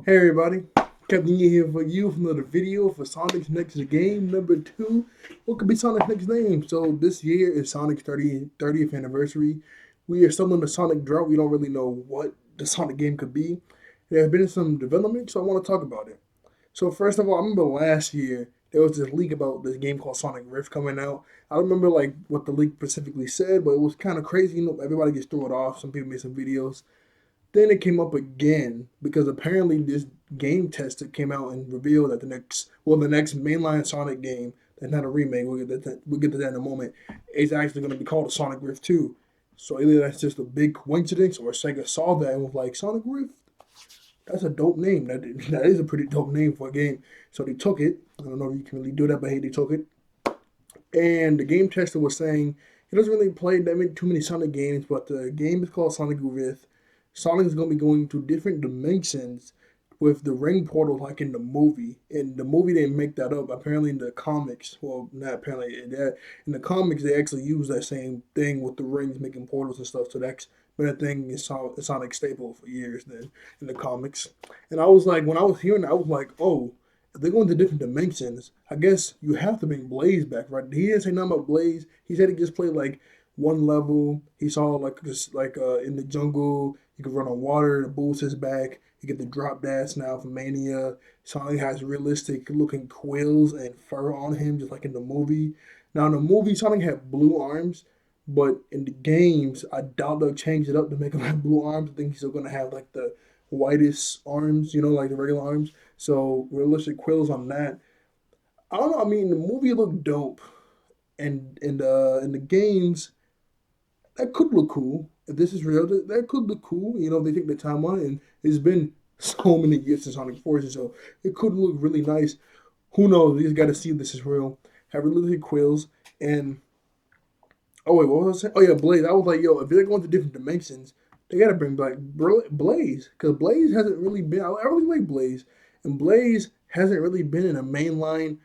Hey everybody, Captain Yi here for you from another video for Sonic's next game number 2. What could be Sonic's next name? So this year is Sonic's 30th anniversary. We are still in the Sonic drought. We don't really know what the Sonic game could be. There have been some development, so I want to talk about it. So first of all, I remember last year there was this leak about this game called Sonic Rift coming out. I don't remember like what the leak specifically said, but it was kind of crazy. Everybody gets threw it off. Some people made some videos. Then it came up again because apparently this game tester came out and revealed that the next mainline Sonic game, that's not a remake, we'll get to that in a moment, is actually going to be called a Sonic Rift 2. So either that's just a big coincidence or Sega saw that and was like, Sonic Rift? That's a dope name. That is a pretty dope name for a game. So they took it. I don't know if you can really do that, but hey, they took it. And the game tester was saying he doesn't really play too many Sonic games, but the game is called Sonic Rift. Sonic is going to be going to different dimensions with the ring portal, like in the movie. In the movie, they make that up. Apparently, in the comics, well, not apparently, in the comics, they actually use that same thing with the rings making portals and stuff. So that's been a thing in Sonic staple for years then in the comics. And I was like, when I was hearing that, I was like, oh, if they're going to different dimensions, I guess you have to bring Blaze back, right? He didn't say nothing about Blaze. He said he just played like one level. He saw like just like in the jungle, you can run on water. The boost his back. You get the drop dash now from Mania. Sonic has realistic looking quills and fur on him, just like in the movie. Now in the movie, Sonic had blue arms, but in the games, I doubt they'll change it up to make him have blue arms. I think he's still gonna have like the whitest arms, like the regular arms. So realistic quills on that. I don't know. I mean, the movie looked dope, and in the games, that could look cool. If this is real, that could look cool. They take the time on it, and it's been so many years since Sonic Forces, so it could look really nice. Who knows? We just got to see if this is real. Have realistic quills, and oh wait, what was I saying? Oh yeah, Blaze. I was like, yo, if they're going to different dimensions, they got to bring back Blaze because Blaze hasn't really been. I really like Blaze, and Blaze hasn't really been in a mainline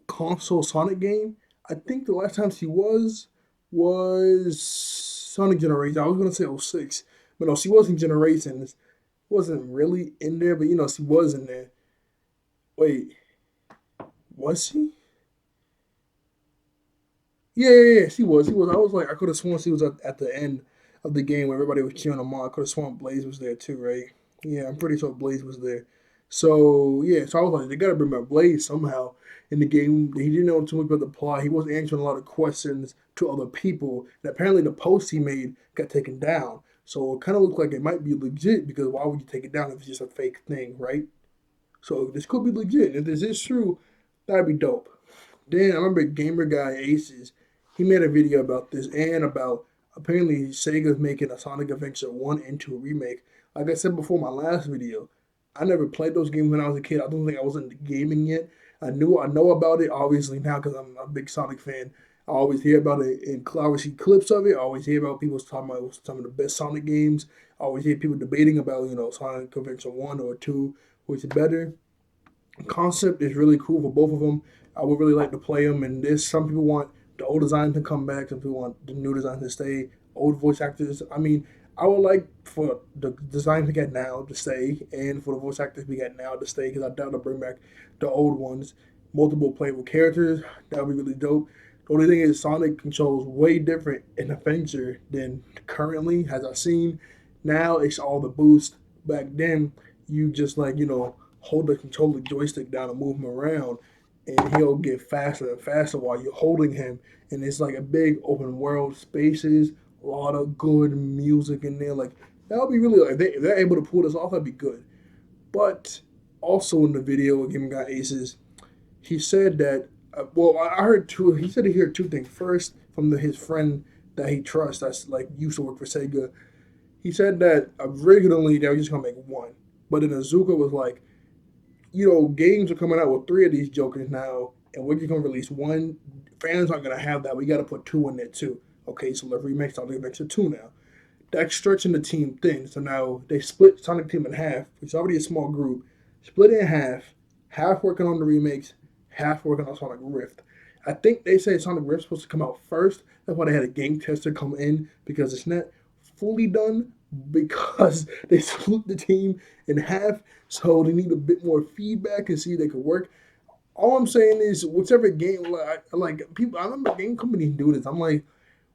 console Sonic game. I think the last time she was Sonic Generations. I was gonna say '06, but no, she was in Generations. Wasn't really in there, but she was in there. Wait, was she? Yeah, she was. She was. I was like, I could have sworn she was at the end of the game where everybody was cheering them on. I could have sworn Blaze was there too, right? Yeah, I'm pretty sure Blaze was there. So yeah, so I was like, they gotta bring back Blaze somehow in the game. He didn't know too much about the plot. He wasn't answering a lot of questions to other people, and apparently the post he made got taken down. So it kind of looked like it might be legit because why would you take it down if it's just a fake thing, right? So this could be legit. If this is true, that'd be dope. Then I remember Gamer Guy Aces. He made a video about this and about apparently Sega's making a Sonic Adventure 1 into a remake. Like I said before, my last video, I never played those games when I was a kid. I don't think I was into gaming yet. I know about it obviously now because I'm a big Sonic fan. I always hear about it in I always see clips of it. I always hear about people talking about some of the best Sonic games. I always hear people debating about Sonic Adventure 1 or 2, which is better. Concept is really cool for both of them. I would really like to play them. And there's some people want the old design to come back. Some people want the new design to stay. Old voice actors. I mean, I would like for the design we get now to stay, and for the voice actors we get now to stay. Because I doubt they'll bring back the old ones. Multiple playable characters. That would be really dope. The only thing is Sonic controls way different in Adventure than currently, as I've seen. Now it's all the boost. Back then, you just like hold the controller joystick down and move him around, and he'll get faster and faster while you're holding him. And it's like a big open world spaces, a lot of good music in there. Like that would be really like if they're able to pull this off, that'd be good. But also in the video, Game Guy Aces, he said that. Well, I heard two. He said he heard two things. First, from his friend that he trusts, that's like used to work for Sega. He said that originally they were just gonna make one, but then Azuka was like, games are coming out with three of these Jokers now, and we're just gonna release one. Fans aren't gonna have that. We got to put two in there too. Okay, so the remakes are makes it two now. That's stretching the team thin. So now they split Sonic Team in half. It's already a small group. Split it in half. Half working on the remakes, half working on Sonic Rift. I think they say Sonic Rift's supposed to come out first. That's why they had a game tester come in because it's not fully done, because they split the team in half, so they need a bit more feedback and see if they could work. All I'm saying is, whichever game, like people, I remember game companies do this. I'm like,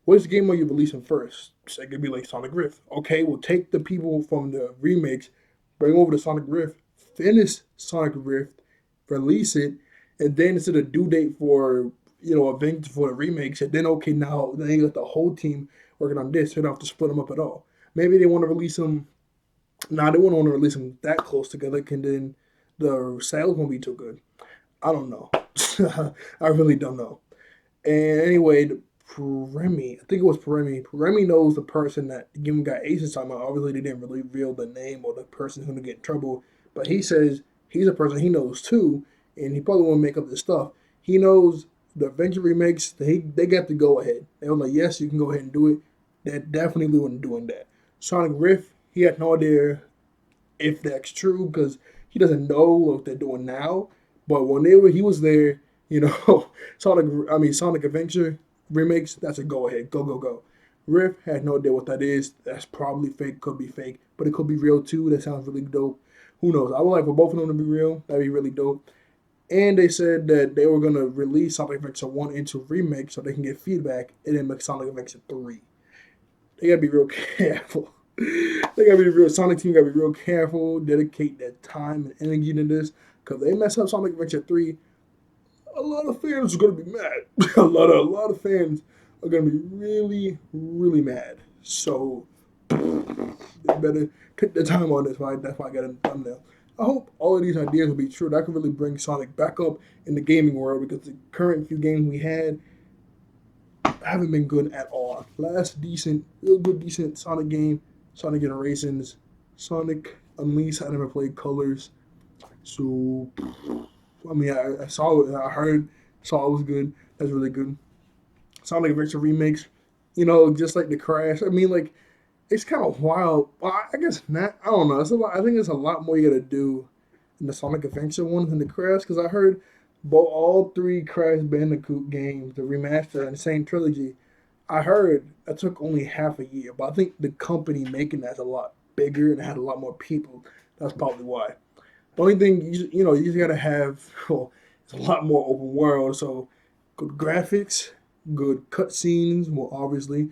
which game are you releasing first? So it could be like Sonic Rift. Okay, we'll take the people from the remakes, bring over the Sonic Rift, finish Sonic Rift, release it, and then instead of due date for event for the remakes, and then okay now then you got the whole team working on this, so you don't have to split them up at all. Maybe they want to release them. Nah, they wouldn't want to release them that close together, and then the sales won't be too good. I don't know. I really don't know. And anyway, Premi, I think it was Premi. Premi knows the person that Gimme got aces on. Obviously, they didn't really reveal the name or the person who's going to get in trouble. But he says he's a person he knows too, and he probably won't make up this stuff. He knows the Adventure remakes. They got to go ahead. They were like, yes, you can go ahead and do it. They definitely wasn't doing that. Sonic Rift, he had no idea if that's true because he doesn't know what they're doing now. But when he was there, Sonic Adventure remakes, that's a go ahead, go go go. Rift had no idea what that is. That's probably fake, could be fake, but it could be real too. That sounds really dope. Who knows? I would like for both of them to be real. That'd be really dope. And they said that they were gonna release Sonic Adventure 1 into remake so they can get feedback and then make Sonic Adventure 3. They gotta be real careful. They gotta be real. Sonic team gotta be real careful. Dedicate their time and energy to this. Cause they mess up Sonic Adventure 3, a lot of fans are gonna be mad. A lot of fans are gonna be really, really mad. So they better take their time on this, right? That's why I got a thumbnail. I hope all of these ideas will be true. That could really bring Sonic back up in the gaming world because the current few games we had haven't been good at all. Last decent, real good, decent Sonic game, Sonic Generations, Sonic Unleashed. I never played Colors, so I mean, I saw it, I heard, saw it was good. That's really good. Sonic Adventure remakes, just like the Crash. I mean, like it's kind of wild. Well, I guess not. I don't know. It's a lot. I think it's a lot more you got to do in the Sonic Adventure one than the Crash because I heard both all three Crash Bandicoot games, the remaster and the same trilogy. I heard that took only half a year, but I think the company making that's a lot bigger and had a lot more people. That's probably why. The only thing you just gotta have well, it's a lot more open world. So good graphics, good cutscenes. Well, obviously,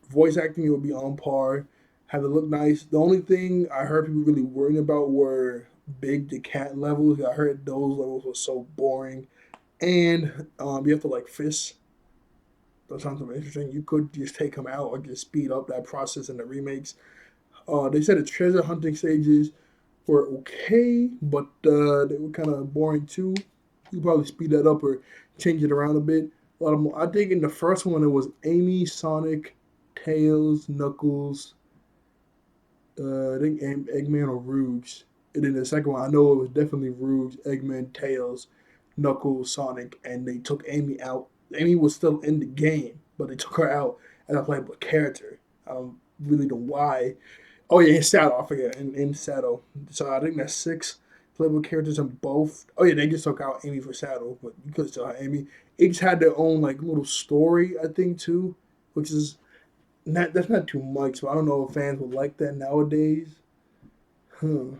voice acting will be on par. Have it look nice. The only thing I heard people really worrying about were big decant levels. I heard those levels were so boring, and you have to like fish. That sounds interesting. You could just take them out or just speed up that process in the remakes. They said the treasure hunting stages were okay, but they were kind of boring too. You probably speed that up or change it around a bit. A lot of more. I think in the first one it was Amy, Sonic, Tails, Knuckles. I think Eggman or Rouge. And then the second one, I know it was definitely Rouge, Eggman, Tails, Knuckles, Sonic, and they took Amy out. Amy was still in the game, but they took her out as a playable character. I don't really know why. Oh yeah, in Saddle. I forget in Saddle. So I think that's six playable characters in both. Oh yeah, they just took out Amy for Saddle, but you could still have Amy. Each had their own like little story, I think too, which is not that's not too much. So I don't know if fans would like that nowadays. Huh.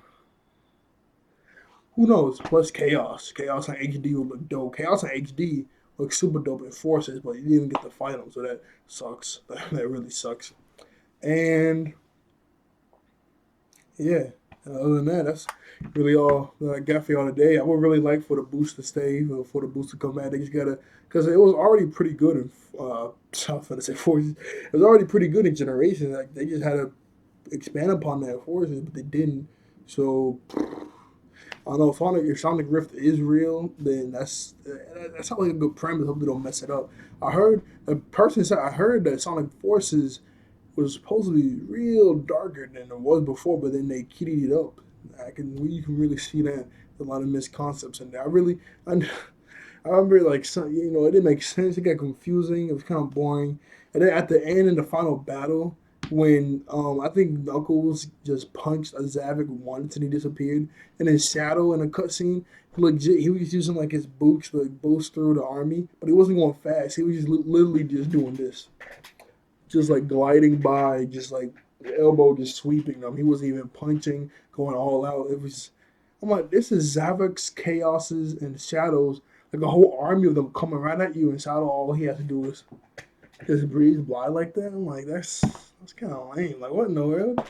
Who knows? Plus Chaos. Chaos on HD would look dope. Chaos on HD looks super dope in Forces, but you didn't even get to fight them, so that sucks. That really sucks. And yeah. Other than that, that's really all that I got for y'all today. I would really like for the boost to stay, or for the boost to come back. They just gotta, because it was already pretty good in, I was gonna say forces. It was already pretty good in Generation. Like they just had to expand upon that forces, but they didn't. So I don't know if Sonic Rift is real, then that's not like a good premise. Hope they don't mess it up. I heard a person said I heard that Sonic Forces was supposed to be real darker than it was before, but then they kittied it up. You can really see that a lot of missed concepts in there. I remember like it didn't make sense. It got confusing. It was kind of boring. And then at the end in the final battle, when I think Knuckles just punched a Zavik once and he disappeared, and then Shadow in a cutscene, legit he was using like his boots to like boost through the army, but he wasn't going fast. He was just literally just doing this, just like gliding by, just like the elbow just sweeping them. He wasn't even punching, going all out. It was. I'm like, this is Zavok's chaoses and shadows, like a whole army of them coming right at you, and Shadow all he has to do is just breathe by like that. I'm like, that's kind of lame. Like, what in the world?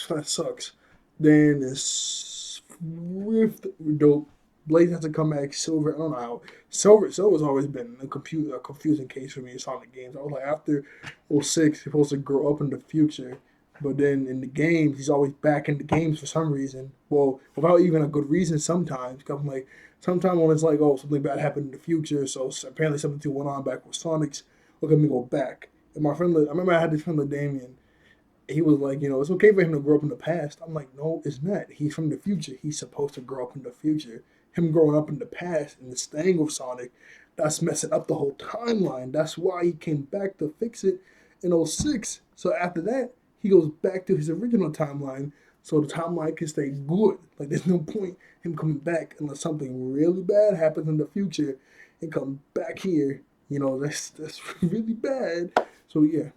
That sucks. Then this Rift dope. Blaze has to come back. Silver, I don't know how. Silver's always been a confusing case for me in Sonic games. I was like, after '06, he's supposed to grow up in the future. But then in the games, he's always back in the games for some reason. Well, without even a good reason sometimes. 'Cause I'm like, sometimes when it's like, oh, something bad happened in the future, so apparently something too went on back with Sonic's, look at me go back. And my friend, I remember I had this friend, Damien. He was like, it's okay for him to grow up in the past. I'm like, no, it's not. He's from the future. He's supposed to grow up in the future. Him growing up in the past and staying with Sonic, that's messing up the whole timeline. That's why he came back to fix it in '06. So after that, he goes back to his original timeline so the timeline can stay good. Like, there's no point him coming back unless something really bad happens in the future and come back here. That's really bad. So yeah,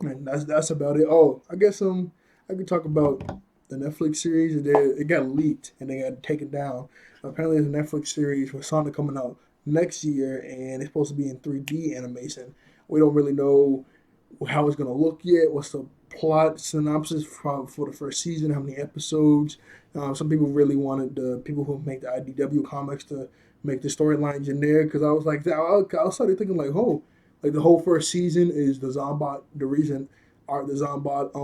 and that's about it. Oh, I guess I could talk about the Netflix series. It got leaked and they got taken down. Apparently, there's a Netflix series for Sonic coming out next year, and it's supposed to be in 3D animation. We don't really know how it's gonna look yet. What's the plot synopsis for the first season? How many episodes? Some people really wanted the people who make the IDW comics to make the storyline generic because I was like, I started thinking like, oh, like the whole first season is the Zombot. The reason art the Zombot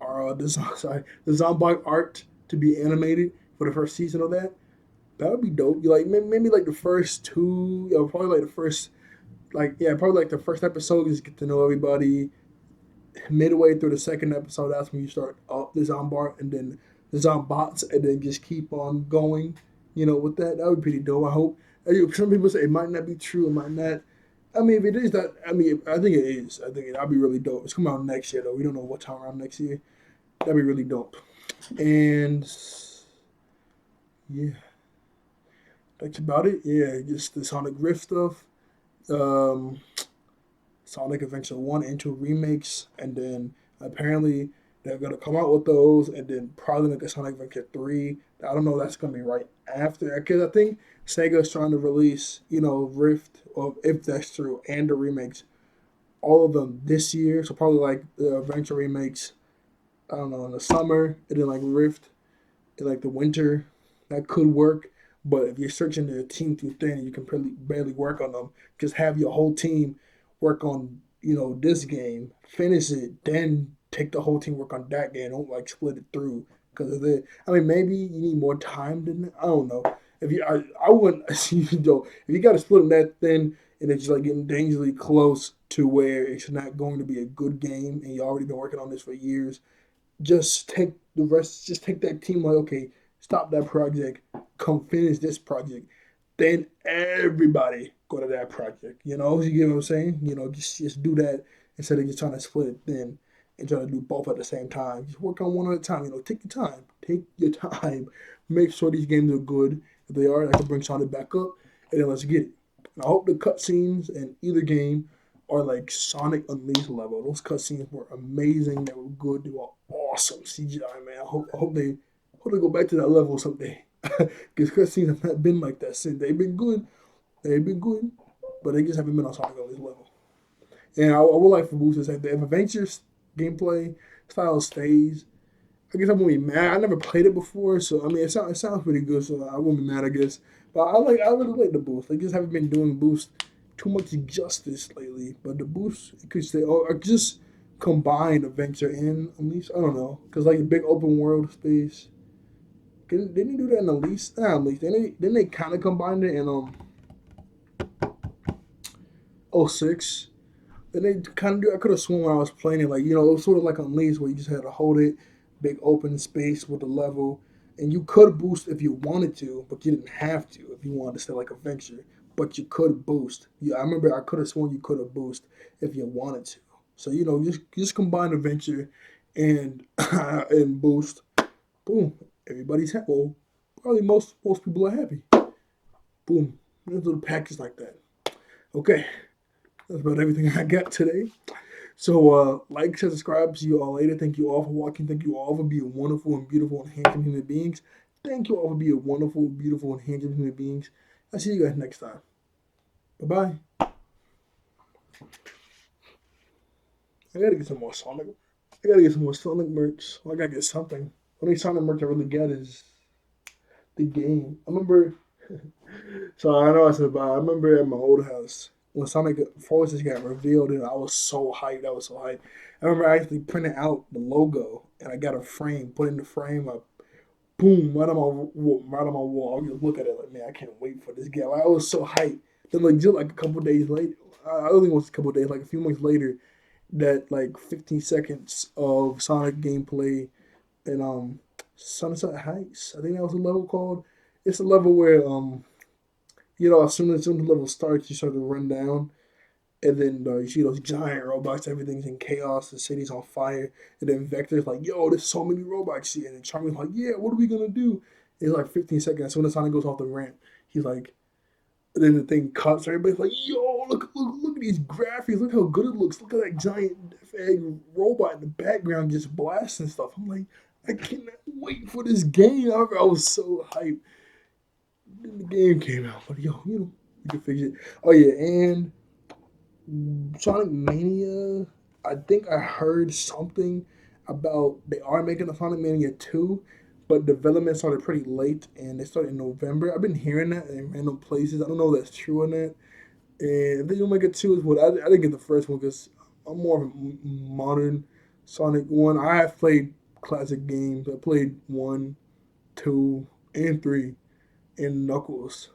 are the Zombot art to be animated for the first season of that. That would be dope. You like maybe like the first two, probably like the first probably like the first episode, just get to know everybody. Midway through the second episode, that's when you start up the Zombot and then the Zombots, and then just keep on going. With that, that would be pretty dope. I hope. Some people say it might not be true, it might not. I mean, if it is that, I mean, I think it is. I think that'd be really dope. It's coming out next year, though. We don't know what time around next year. That'd be really dope. And yeah, that's about it. Yeah, just the Sonic Rift stuff. Um, Sonic Adventure 1 and 2 remakes, and then apparently they're gonna come out with those, and then probably make a Sonic Adventure 3. I don't know if that's gonna be right after, because I think Sega's trying to release, Rift, or if that's true, and the remakes, all of them this year. So probably like the Adventure remakes, I don't know, in the summer, and then like Rift in like the winter. That could work. But if you're searching the team too thin, you can barely work on them. Just have your whole team work on, this game, finish it, then take the whole team work on that game. Don't like split it through because of the. I mean, maybe you need more time than that. I don't know. If you, I wouldn't. If you got to split them that thin and it's like getting dangerously close to where it's not going to be a good game, and you already been working on this for years, just take the rest. Just take that team. Like, okay, stop that project. Come finish this project. Then everybody go to that project. You get what I'm saying? Just do that instead of just trying to split it thin and trying to do both at the same time. Just work on one at a time. Take your time. Take your time. Make sure these games are good. If they are, I can bring Sonic back up, and then let's get it. And I hope the cutscenes in either game are like Sonic Unleashed level. Those cutscenes were amazing. They were good. They were awesome CGI, man. I hope they go back to that level someday. Because cutscenes have not been like that since. They've been good. They've been good, but they just haven't been on Sonic Unleashed level. And I would like for Boost to say that if Adventure's gameplay style stays, I guess I won't be mad. I never played it before, so I mean it sounds pretty good, so I won't be mad, I guess. But I really like the boost. They just haven't been doing boost too much justice lately. But the boost it could stay or just combine adventure and Unleashed. I don't know, cause like big open world space. Didn't they do that in Unleashed? Not Unleashed. Didn't they kind of combined it in '06? Then they kind of do. I could have sworn when I was playing it, like it was sort of like Unleashed, where you just had to hold it, big open space with the level, and you could boost if you wanted to, but you didn't have to if you wanted to stay like Adventure. But you could boost. Yeah, I remember I could have sworn you could have boost if you wanted to. So just combine Adventure and and boost. Boom, everybody's happy. Well, probably most people are happy. Boom, there's a little package like that. Okay, that's about everything I got today. So, like, share, subscribe. See you all later. Thank you all for watching. Thank you all for being wonderful and beautiful and handsome human beings. Thank you all for being wonderful, beautiful, and handsome human beings. I'll see you guys next time. Bye bye. I gotta get some more Sonic. I gotta get some more Sonic merch. I gotta get something. Only Sonic merch I really get is the game. I remember. So I know I said, but I remember at my old house when Sonic Forces got revealed, and I was so hyped. I was so hyped. I remember I actually printed out the logo, and I got a frame, put in the frame, boom, right on my wall, right on my wall. I just look at it like, man, I can't wait for this game. Like, I was so hyped. Then like just like a couple days later, I don't think it was a couple days, like a few months later, that like 15 seconds of Sonic gameplay and Sunset Heights. I think that was the level called. It's a level where as soon as the level starts, you start to run down, and then you see those giant robots. Everything's in chaos. The city's on fire, and then Vector's like, "Yo, there's so many robots here." And then Charmy's like, "Yeah, what are we gonna do?" It's like 15 seconds. As soon as Sonic goes off the ramp, he's like, and then the thing cuts. Everybody's like, "Yo, look at these graphics. Look how good it looks. Look at that giant egg robot in the background just blasting stuff." I'm like, I cannot wait for this game. I was so hyped. Then the game came out, but yo, you can fix it. Oh yeah, and Sonic Mania. I think I heard something about they are making a Sonic Mania 2, but development started pretty late and they started in November. I've been hearing that in random places. I don't know if that's true or not. And if they do make a 2 is what I didn't get the first one because I'm more of a modern Sonic one. I have played classic games. I played 1, 2, and 3 in Knuckles.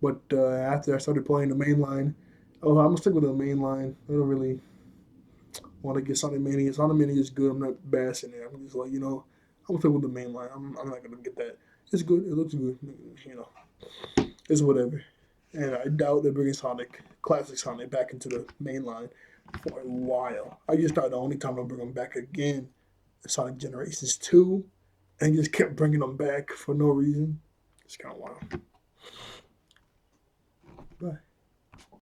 But after I started playing the main line, oh, I'm gonna stick with the main line. I don't really want to get Sonic Mania. Sonic Mania is good. I'm not bashing it. I'm just like, I'm gonna stick with the main line. I'm not gonna get that. It's good. It looks good. It's whatever. And I doubt they're bringing Sonic, classic Sonic, back into the main line for a while. I just thought the only time they'll bring them back again is Sonic Generations 2, and just kept bringing them back for no reason. It's kind of wild.